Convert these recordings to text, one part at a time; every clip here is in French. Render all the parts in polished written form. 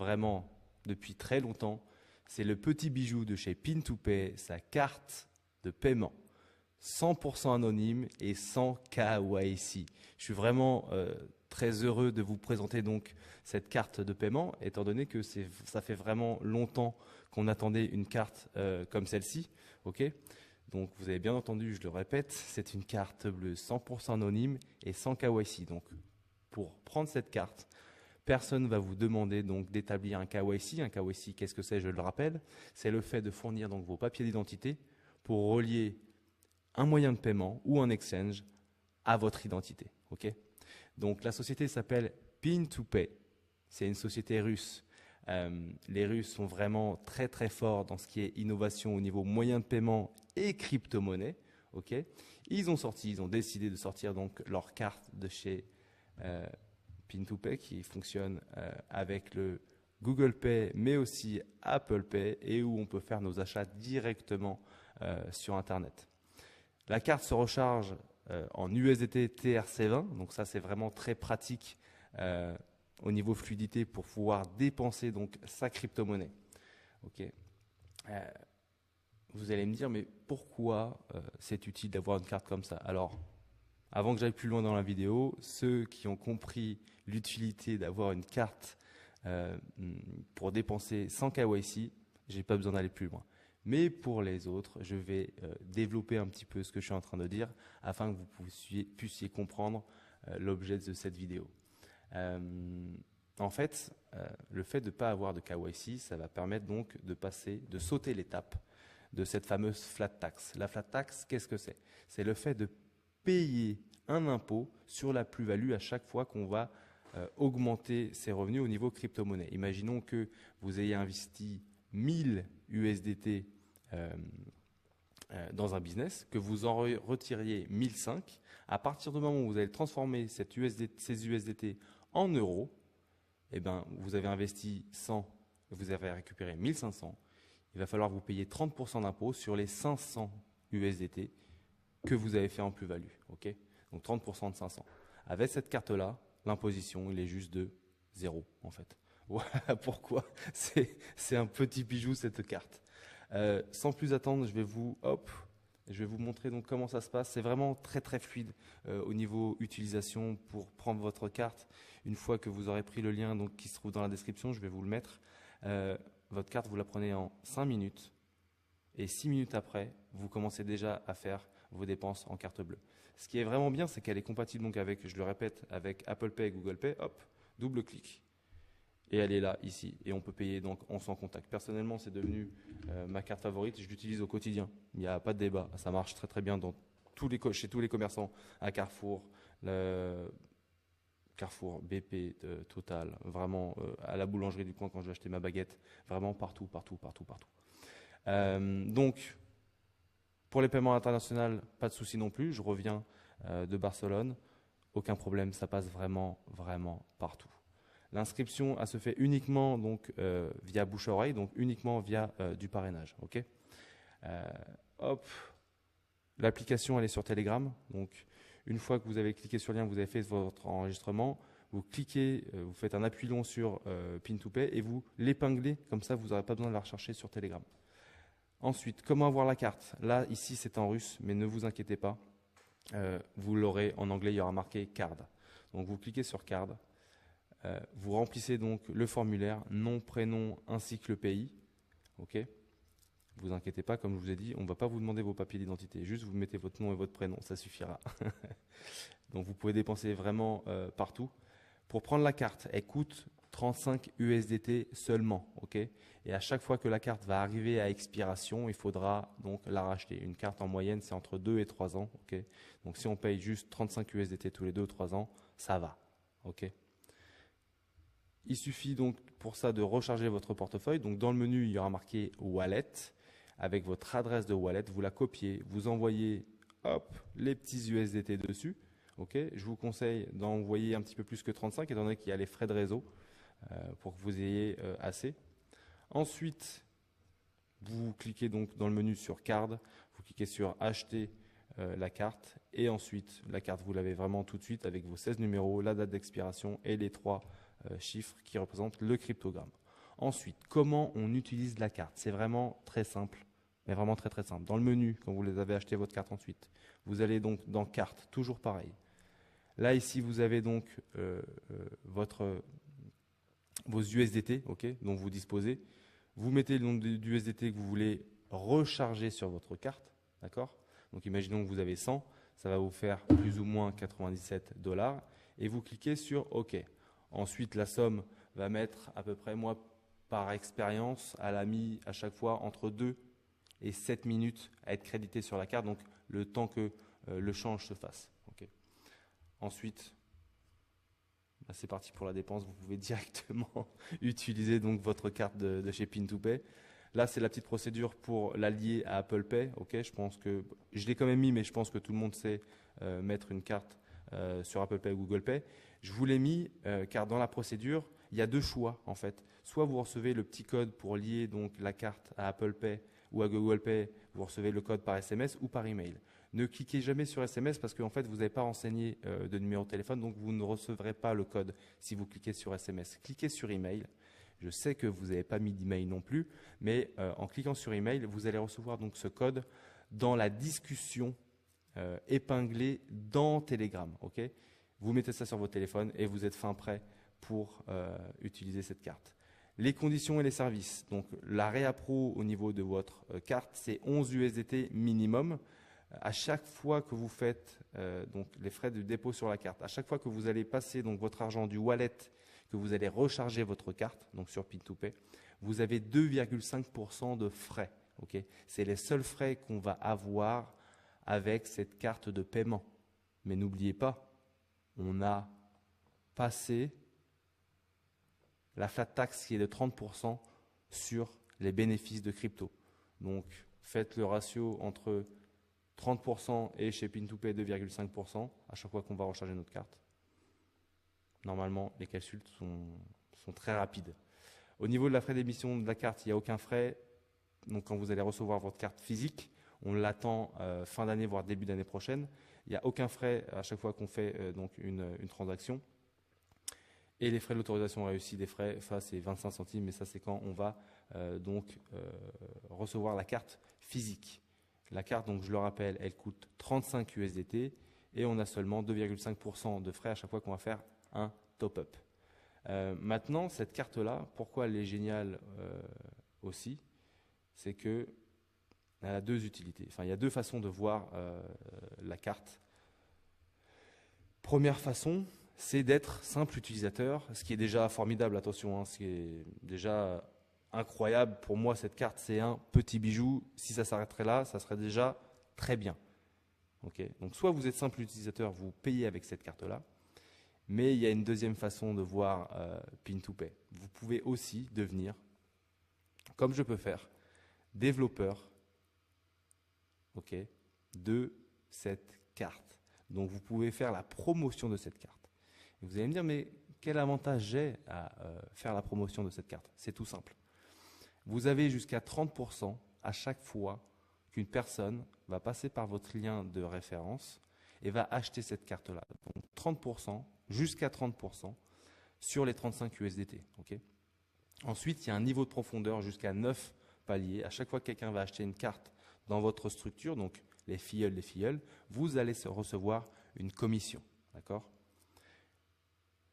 vraiment depuis très longtemps. C'est le petit bijou de chez Pin2Pay, sa carte de paiement. 100% anonyme et sans KYC. Je suis vraiment très heureux de vous présenter donc cette carte de paiement, étant donné que ça fait vraiment longtemps qu'on attendait une carte comme celle-ci. Ok, donc vous avez bien entendu, je le répète, c'est une carte bleue 100% anonyme et sans KYC. Donc pour prendre cette carte, personne ne va vous demander donc d'établir un KYC. Un KYC, qu'est-ce que c'est? Je le rappelle, c'est le fait de fournir donc vos papiers d'identité pour relier un moyen de paiement ou un exchange à votre identité. Okay, donc la société s'appelle Pin2Pay. C'est une société russe. Les Russes sont vraiment très très forts dans ce qui est innovation au niveau moyen de paiement et crypto-monnaie. Okay, ils ont décidé de sortir donc leur carte de chez Pin2Pay qui fonctionne avec le Google Pay mais aussi Apple Pay et où on peut faire nos achats directement sur Internet. La carte se recharge en USDT TRC20, donc ça c'est vraiment très pratique au niveau fluidité pour pouvoir dépenser donc sa crypto-monnaie. Okay. Vous allez me dire, mais pourquoi c'est utile d'avoir une carte comme ça? Alors, avant que j'aille plus loin dans la vidéo, ceux qui ont compris l'utilité d'avoir une carte pour dépenser sans KYC, j'ai pas besoin d'aller plus loin. Mais pour les autres, je vais développer un petit peu ce que je suis en train de dire afin que vous puissiez comprendre l'objet de cette vidéo. En fait, le fait de ne pas avoir de KYC, ça va permettre donc de sauter l'étape de cette fameuse flat tax. La flat tax, qu'est-ce que c'est? C'est le fait de payer un impôt sur la plus-value à chaque fois qu'on va augmenter ses revenus au niveau crypto-monnaie. Imaginons que vous ayez investi 1000 USDT dans un business, que vous en retiriez 1005. À partir du moment où vous allez transformer ces USDT en euros, eh ben, vous avez investi 100, vous avez récupéré 1500. Il va falloir vous payer 30% d'impôt sur les 500 USDT que vous avez fait en plus-value. Okay, donc 30% de 500. Avec cette carte-là, l'imposition, il est juste de 0 en fait. Voilà pourquoi c'est un petit bijou cette carte. Sans plus attendre, je vais vous montrer donc comment ça se passe. C'est vraiment très très fluide au niveau utilisation pour prendre votre carte. Une fois que vous aurez pris le lien donc, qui se trouve dans la description, je vais vous le mettre. Votre carte, vous la prenez en 5 minutes et 6 minutes après, vous commencez déjà à faire vos dépenses en carte bleue. Ce qui est vraiment bien, c'est qu'elle est compatible donc avec, je le répète, avec Apple Pay et Google Pay. Hop, double clic. Et elle est là, ici. Et on peut payer donc en sans contact. Personnellement, c'est devenu ma carte favorite. Je l'utilise au quotidien. Il n'y a pas de débat. Ça marche très très bien dans chez tous les commerçants. À Carrefour, Carrefour, BP, Total. Vraiment, à la boulangerie du coin quand je vais acheter ma baguette. Vraiment partout, partout, partout, partout. Donc, pour les paiements internationaux, pas de souci non plus. Je reviens de Barcelone. Aucun problème. Ça passe vraiment, vraiment partout. L'inscription, elle se fait uniquement donc, via bouche-oreille, donc uniquement via du parrainage. Okay, hop, l'application, elle est sur Telegram. Donc, une fois que vous avez cliqué sur le lien, vous avez fait votre enregistrement, vous cliquez, vous faites un appui long sur Pin2Pay et vous l'épinglez. Comme ça, vous n'aurez pas besoin de la rechercher sur Telegram. Ensuite, comment avoir la carte? Là, ici, c'est en russe, mais ne vous inquiétez pas. Vous l'aurez en anglais, il y aura marqué card. Donc, vous cliquez sur card. Vous remplissez donc le formulaire, nom, prénom ainsi que le pays. Ok, vous inquiétez pas, comme je vous ai dit, on ne va pas vous demander vos papiers d'identité, juste vous mettez votre nom et votre prénom, ça suffira. Donc vous pouvez dépenser vraiment partout. Pour prendre la carte, elle coûte 35 USDT seulement. Okay, et à chaque fois que la carte va arriver à expiration, il faudra donc la racheter. Une carte en moyenne, c'est entre 2 et 3 ans. Okay, donc si on paye juste 35 USDT tous les 2 ou 3 ans, ça va. Okay. Il suffit donc pour ça de recharger votre portefeuille. Donc dans le menu, il y aura marqué Wallet avec votre adresse de wallet. Vous la copiez, vous envoyez hop, les petits USDT dessus. Okay. Je vous conseille d'envoyer un petit peu plus que 35 étant donné qu'il y a les frais de réseau pour que vous ayez assez. Ensuite, vous cliquez donc dans le menu sur Card, vous cliquez sur Acheter la carte et ensuite la carte, vous l'avez vraiment tout de suite avec vos 16 numéros, la date d'expiration et les 3 chiffres qui représentent le cryptogramme. Ensuite, comment on utilise la carte? C'est vraiment très simple, mais vraiment très très simple. Dans le menu, quand vous avez acheté votre carte ensuite, vous allez donc dans carte, toujours pareil. Là, ici, vous avez donc vos USDT, dont vous disposez. Vous mettez le nombre d'USDT que vous voulez recharger sur votre carte, d'accord? Donc, imaginons que vous avez 100, ça va vous faire plus ou moins 97 $, et vous cliquez sur OK. Ensuite, la somme va mettre à peu près, moi, par expérience, elle a mis à chaque fois entre 2 et 7 minutes à être crédité sur la carte, donc le temps que le change se fasse. Okay. Ensuite, là, c'est parti pour la dépense, vous pouvez directement utiliser donc votre carte de chez Pin2Pay. Là, c'est la petite procédure pour l'allier à Apple Pay. Je pense que je l'ai quand même mis, mais je pense que tout le monde sait mettre une carte sur Apple Pay ou Google Pay. Je vous l'ai mis car dans la procédure, il y a deux choix en fait. Soit vous recevez le petit code pour lier donc la carte à Apple Pay ou à Google Pay, vous recevez le code par SMS ou par email. Ne cliquez jamais sur SMS parce qu'en fait vous n'avez pas renseigné de numéro de téléphone, donc vous ne recevrez pas le code si vous cliquez sur SMS. Cliquez sur email. Je sais que vous n'avez pas mis d'email non plus, mais en cliquant sur email, vous allez recevoir donc ce code dans la discussion épinglée dans Telegram. Vous mettez ça sur votre téléphone et vous êtes fin prêt pour utiliser cette carte. Les conditions et les services. Donc la réappro au niveau de votre carte, c'est 11 USDT minimum. À chaque fois que vous faites donc les frais de dépôt sur la carte, à chaque fois que vous allez passer donc votre argent du wallet, que vous allez recharger votre carte, donc sur Pin2Pay, vous avez 2,5% de frais. C'est les seuls frais qu'on va avoir avec cette carte de paiement. Mais n'oubliez pas, on a passé la flat tax qui est de 30% sur les bénéfices de crypto. Donc faites le ratio entre 30% et chez Pin2Pay 2,5% à chaque fois qu'on va recharger notre carte. Normalement, les calculs sont très rapides. Au niveau de la frais d'émission de la carte, il n'y a aucun frais. Donc quand vous allez recevoir votre carte physique, on l'attend fin d'année, voire début d'année prochaine. Il n'y a aucun frais à chaque fois qu'on fait donc une transaction. Et les frais de l'autorisation réussie des frais, ça c'est 25 centimes, mais ça c'est quand on va recevoir la carte physique. La carte, donc je le rappelle, elle coûte 35 USDT et on a seulement 2,5% de frais à chaque fois qu'on va faire un top-up. Maintenant, cette carte-là, pourquoi elle est géniale aussi, c'est que elle a deux utilités. Enfin, il y a deux façons de voir la carte. Première façon, c'est d'être simple utilisateur, ce qui est déjà formidable, attention, ce qui est déjà incroyable. Pour moi, cette carte, c'est un petit bijou. Si ça s'arrêterait là, ça serait déjà très bien. Donc, soit vous êtes simple utilisateur, vous payez avec cette carte-là, mais il y a une deuxième façon de voir Pin2Pay. Vous pouvez aussi devenir, comme je peux faire, développeur de cette carte. Donc, vous pouvez faire la promotion de cette carte. Et vous allez me dire, mais quel avantage j'ai à faire la promotion de cette carte? C'est tout simple. Vous avez jusqu'à 30% à chaque fois qu'une personne va passer par votre lien de référence et va acheter cette carte-là. Donc 30%, jusqu'à 30% sur les 35 USDT. Ensuite, il y a un niveau de profondeur jusqu'à 9 paliers. À chaque fois que quelqu'un va acheter une carte dans votre structure, donc les filleuls, vous allez recevoir une commission. D'accord ?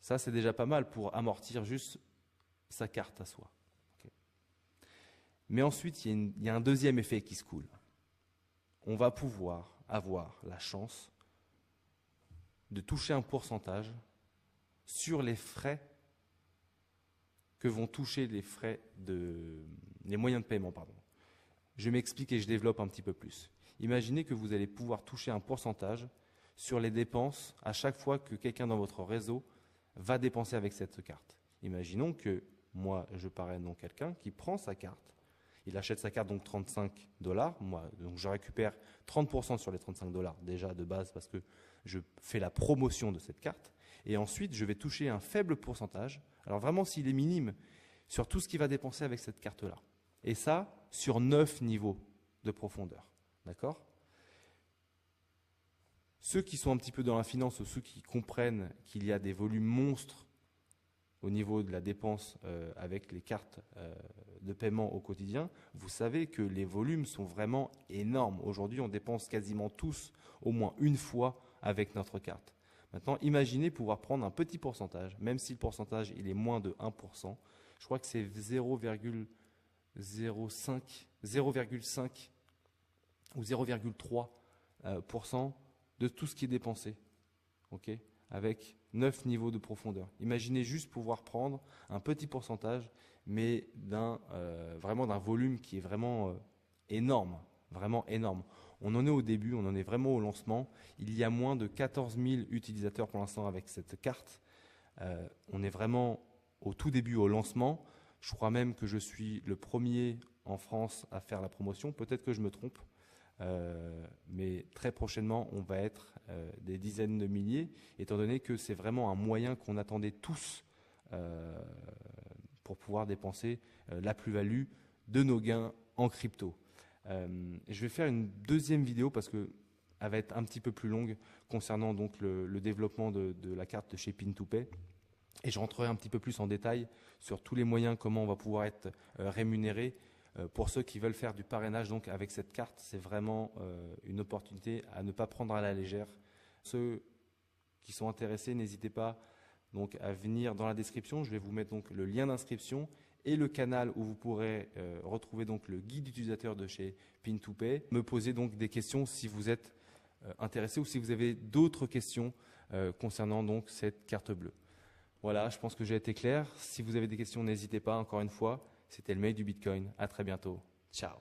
Ça, c'est déjà pas mal pour amortir juste sa carte à soi. Mais ensuite, il y a un deuxième effet qui se coule. On va pouvoir avoir la chance de toucher un pourcentage sur les frais que vont toucher les moyens de paiement. Je m'explique et je développe un petit peu plus. Imaginez que vous allez pouvoir toucher un pourcentage sur les dépenses à chaque fois que quelqu'un dans votre réseau va dépenser avec cette carte. Imaginons que moi, je parraine donc quelqu'un qui prend sa carte. Il achète sa carte donc 35 $. Moi, donc je récupère 30% sur les 35 $ déjà de base parce que je fais la promotion de cette carte. Et ensuite, je vais toucher un faible pourcentage. Alors vraiment, s'il est minime, sur tout ce qu'il va dépenser avec cette carte-là. Et ça, sur 9 niveaux de profondeur. D'accord ? Ceux qui sont un petit peu dans la finance ou ceux qui comprennent qu'il y a des volumes monstres au niveau de la dépense avec les cartes de paiement au quotidien, vous savez que les volumes sont vraiment énormes. Aujourd'hui, on dépense quasiment tous au moins une fois avec notre carte. Maintenant, imaginez pouvoir prendre un petit pourcentage, même si le pourcentage il est moins de 1%, je crois que c'est 0,5 ou 0,3% de tout ce qui est dépensé, okay, avec 9 niveaux de profondeur. Imaginez juste pouvoir prendre un petit pourcentage, mais vraiment d'un volume qui est vraiment énorme, vraiment énorme. On en est au début, on en est vraiment au lancement. Il y a moins de 14 000 utilisateurs pour l'instant avec cette carte. On est vraiment au tout début, au lancement. Je crois même que je suis le premier en France à faire la promotion. Peut-être que je me trompe, mais très prochainement, on va être des dizaines de milliers, étant donné que c'est vraiment un moyen qu'on attendait tous pour pouvoir dépenser la plus-value de nos gains en crypto. Je vais faire une deuxième vidéo parce qu'elle va être un petit peu plus longue concernant donc le développement de la carte de chez Pin2Pay. Et je rentrerai un petit peu plus en détail sur tous les moyens, comment on va pouvoir être rémunéré. Pour ceux qui veulent faire du parrainage donc avec cette carte, c'est vraiment une opportunité à ne pas prendre à la légère. Ceux qui sont intéressés, n'hésitez pas donc à venir dans la description. Je vais vous mettre donc le lien d'inscription et le canal où vous pourrez retrouver donc le guide utilisateur de chez Pin2Pay. Me poser donc des questions si vous êtes intéressé ou si vous avez d'autres questions concernant donc cette carte bleue. Voilà, je pense que j'ai été clair. Si vous avez des questions, n'hésitez pas. Encore une fois, c'était le mail du Bitcoin. À très bientôt. Ciao.